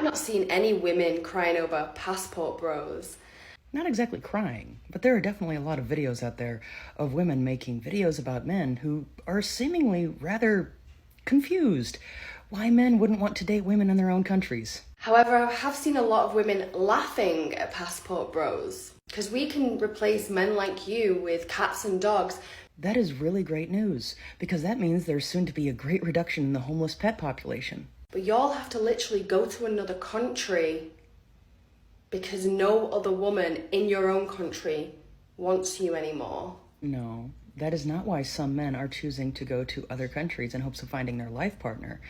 I've not seen any women crying over passport bros. Not exactly crying, but there are definitely a lot of videos out there of women making videos about men who are seemingly rather confused why men wouldn't want to date women in their own countries. However, I have seen a lot of women laughing at passport bros, because we can replace men like you with cats and dogs. That is really great news, because that means there's soon to be a great reduction in the homeless pet population. But y'all have to literally go to another country because no other woman in your own country wants you anymore. No, that is not why some men are choosing to go to other countries in hopes of finding their life partner.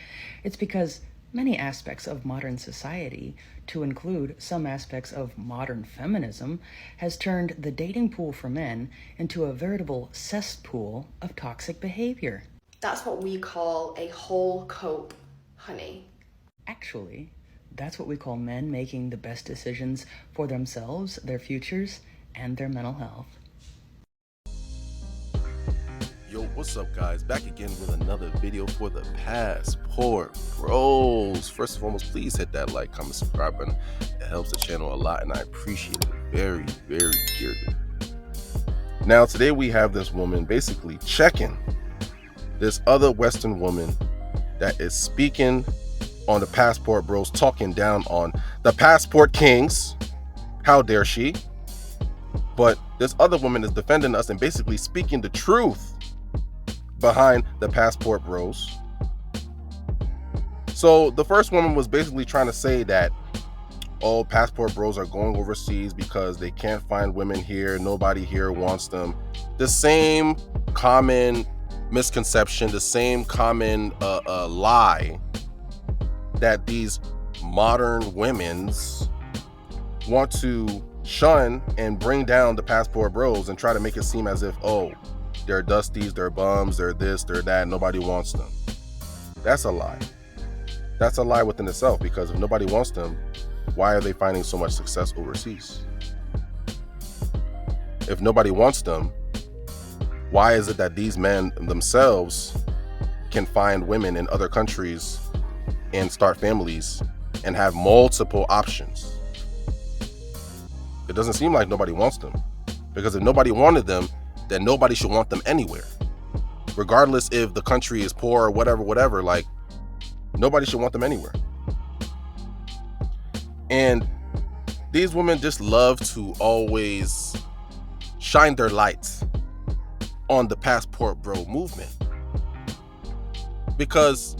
It's because many aspects of modern society, to include some aspects of modern feminism, has turned the dating pool for men into a veritable cesspool of toxic behavior. That's what we call a whole cope, honey. Actually, that's what we call men making the best decisions for themselves, their futures, and their mental health. Yo, what's up, guys? Back again with another video for the Passport Bros. First and foremost, please hit that like, comment, subscribe button. It helps the channel a lot, and I appreciate it very, very dearly. Now, today we have this woman basically checking this other Western woman that is speaking on the Passport Bros, talking down on the Passport Kings. How dare she? But this other woman is defending us and basically speaking the truth behind the Passport Bros. So the first woman was basically trying to say that all Passport Bros are going overseas because they can't find women here, nobody here wants them. The same common misconception, the same common lie that these modern women's want to shun and bring down the Passport Bros and try to make it seem as if, oh, they're dusties, they're bums, they're this, they're that, nobody wants them. That's a lie. That's a lie within itself, because if nobody wants them, why are they finding so much success overseas? If nobody wants them, why is it that these men themselves can find women in other countries and start families and have multiple options? It doesn't seem like nobody wants them, because if nobody wanted them, then nobody should want them anywhere, regardless if the country is poor or whatever. Like, nobody should want them anywhere. And these women just love to always shine their lights on the Passport Bro movement, because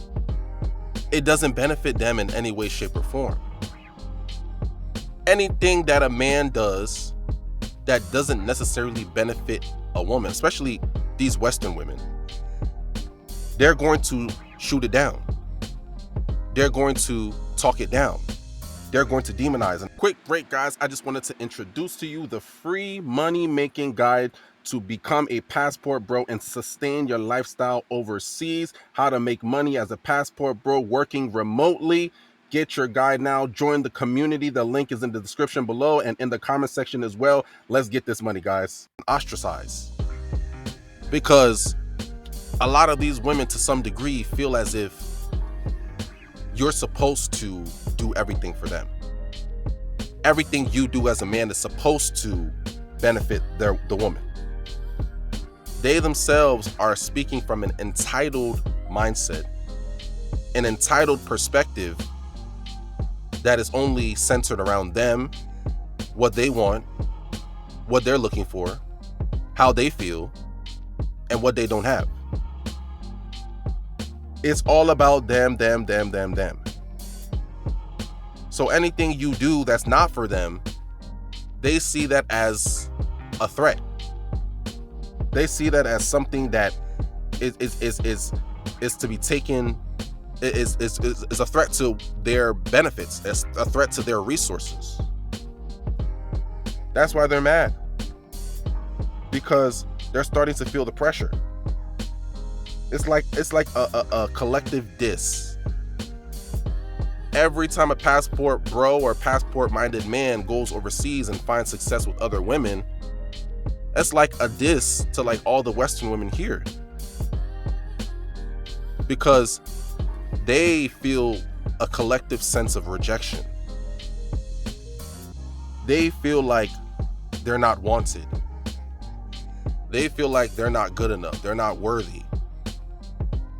it doesn't benefit them in any way, shape, or form. Anything that a man does that doesn't necessarily benefit a woman, especially these Western women, they're going to shoot it down. They're going to talk it down. They're going to demonize. And quick break, guys. I just wanted to introduce to you the free money-making guide to become a Passport Bro and sustain your lifestyle overseas. How to make money as a Passport Bro working remotely. Get your guide now. Join the community. The link is in the description below and in the comment section as well. Let's get this money, guys. Ostracize. Because a lot of these women, to some degree, feel as if you're supposed to do everything for them. Everything you do as a man is supposed to benefit the woman. They themselves are speaking from an entitled mindset, an entitled perspective that is only centered around them, what they want, what they're looking for, how they feel, and what they don't have. It's all about them. So anything you do that's not for them, they see that as a threat. They see that as something that is to be taken, is a threat to their benefits, it's a threat to their resources. That's why they're mad, because they're starting to feel the pressure. It's like a collective diss. Every time a Passport Bro or passport-minded man goes overseas and finds success with other women, it's like a diss to like all the Western women here, because they feel a collective sense of rejection. They feel like they're not wanted. They feel like they're not good enough. They're not worthy.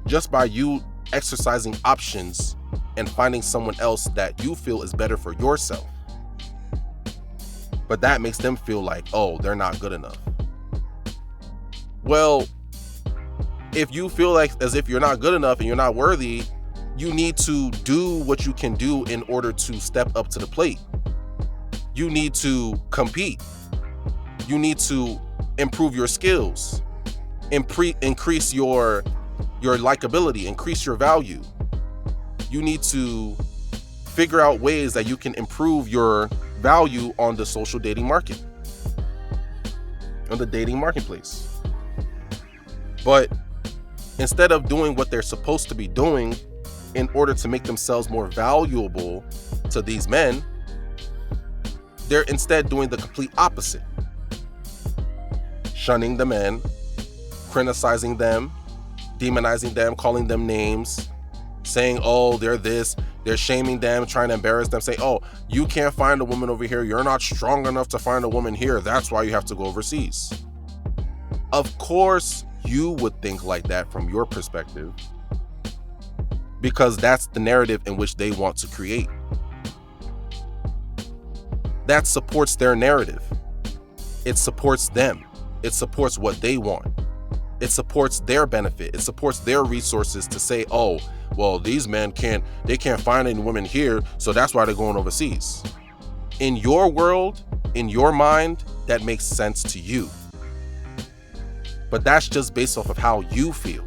Just by you exercising options and finding someone else that you feel is better for yourself. But that makes them feel like, oh, they're not good enough. Well, if you feel like as if you're not good enough and you're not worthy, you need to do what you can do in order to step up to the plate. You need to compete. You need to improve your skills, increase your likability, increase your value. You need to figure out ways that you can improve your value on the social dating market, on the dating marketplace. But instead of doing what they're supposed to be doing in order to make themselves more valuable to these men, they're instead doing the complete opposite. Shunning the men, criticizing them, demonizing them, calling them names, saying, oh, they're this, they're shaming them, trying to embarrass them, saying, oh, you can't find a woman over here, you're not strong enough to find a woman here, that's why you have to go overseas. Of course, you would think like that from your perspective, because that's the narrative in which they want to create. That supports their narrative. It supports them. It supports what they want. It supports their benefit. It supports their resources to say, oh, well, these men can't find any women here, so that's why they're going overseas. In your world, in your mind, that makes sense to you. But that's just based off of how you feel.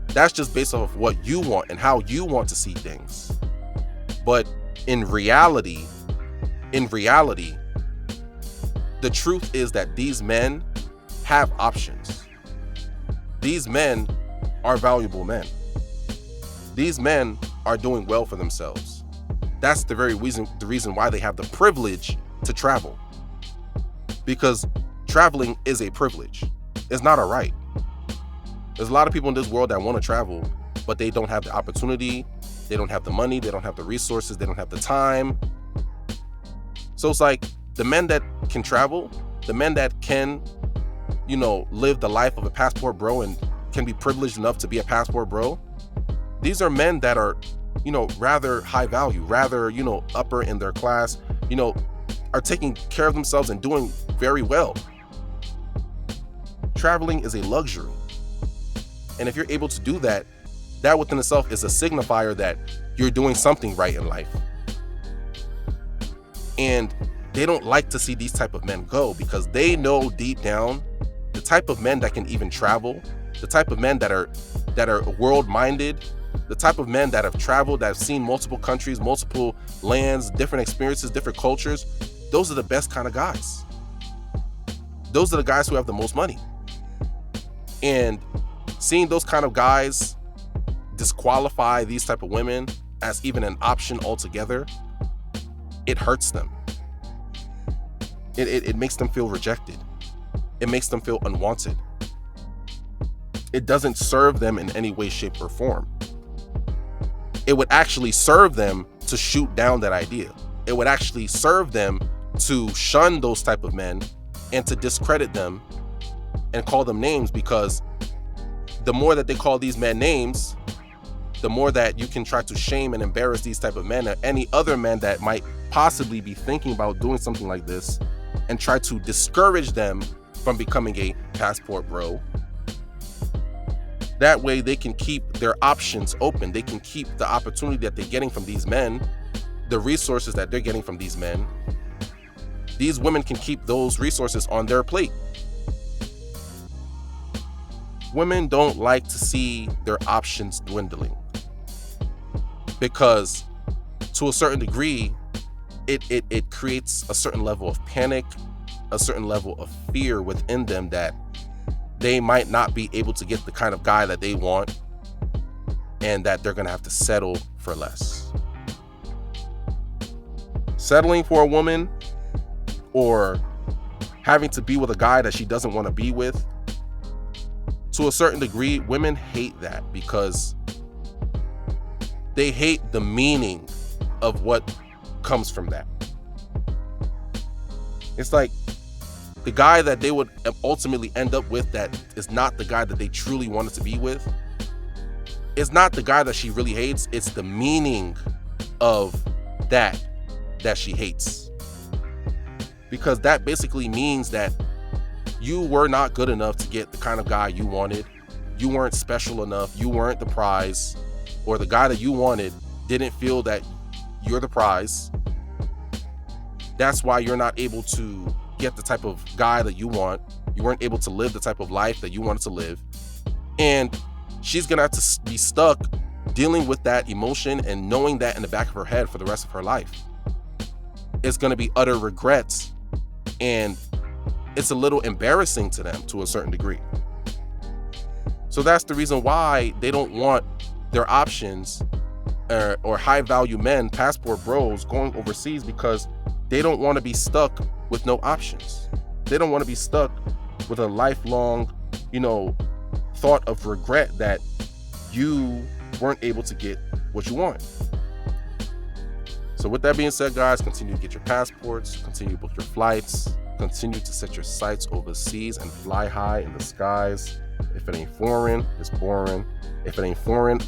That's just based off of what you want and how you want to see things. But in reality, the truth is that these men have options. These men are valuable men. These men are doing well for themselves. That's the reason why they have the privilege to travel. Because traveling is a privilege. It's not a right. There's a lot of people in this world that want to travel, but they don't have the opportunity, they don't have the money, they don't have the resources, they don't have the time. So it's like the men that can travel, the men that can, live the life of a passport bro and can be privileged enough to be a passport bro. These are men that are, rather high value, rather, upper in their class, are taking care of themselves and doing very well. Traveling is a luxury. And if you're able to do that, that within itself is a signifier that you're doing something right in life. And they don't like to see these type of men go, because they know deep down the type of men that can even travel, the type of men that are world-minded, the type of men that have traveled, that have seen multiple countries, multiple lands, different experiences, different cultures. Those are the best kind of guys. Those are the guys who have the most money. And seeing those kind of guys disqualify these type of women as even an option altogether, it hurts them. It makes them feel rejected. It makes them feel unwanted. It doesn't serve them in any way, shape, or form. It would actually serve them to shoot down that idea. It would actually serve them to shun those type of men and to discredit them and call them names, because the more that they call these men names, the more that you can try to shame and embarrass these type of men or any other men that might possibly be thinking about doing something like this, and try to discourage them from becoming a passport bro. That way they can keep their options open. They can keep the opportunity that they're getting from these men, the resources that they're getting from these men. These women can keep those resources on their plate. Women don't like to see their options dwindling, because to a certain degree, it creates a certain level of panic, a certain level of fear within them that they might not be able to get the kind of guy that they want, and that they're going to have to settle for less. Settling for a woman or having to be with a guy that she doesn't want to be with, to a certain degree, women hate that, because They hate the meaning of what comes from that. It's like the guy that they would ultimately end up with that is not the guy that they truly wanted to be with. It's not the guy that she really hates. It's the meaning of that she hates. Because that basically means that you were not good enough to get the kind of guy you wanted. You weren't special enough. You weren't the prize. Or the guy that you wanted didn't feel that you're the prize. That's why you're not able to get the type of guy that you want. You weren't able to live the type of life that you wanted to live. And she's gonna have to be stuck dealing with that emotion and knowing that in the back of her head for the rest of her life. It's gonna be utter regrets, and it's a little embarrassing to them to a certain degree. So that's the reason why they don't want their options or high value men, passport bros, going overseas, because they don't want to be stuck with no options. They don't want to be stuck with a lifelong, thought of regret that you weren't able to get what you want. So with that being said, guys, continue to get your passports, continue to book your flights, continue to set your sights overseas and fly high in the skies. If it ain't foreign, it's boring. If it ain't foreign,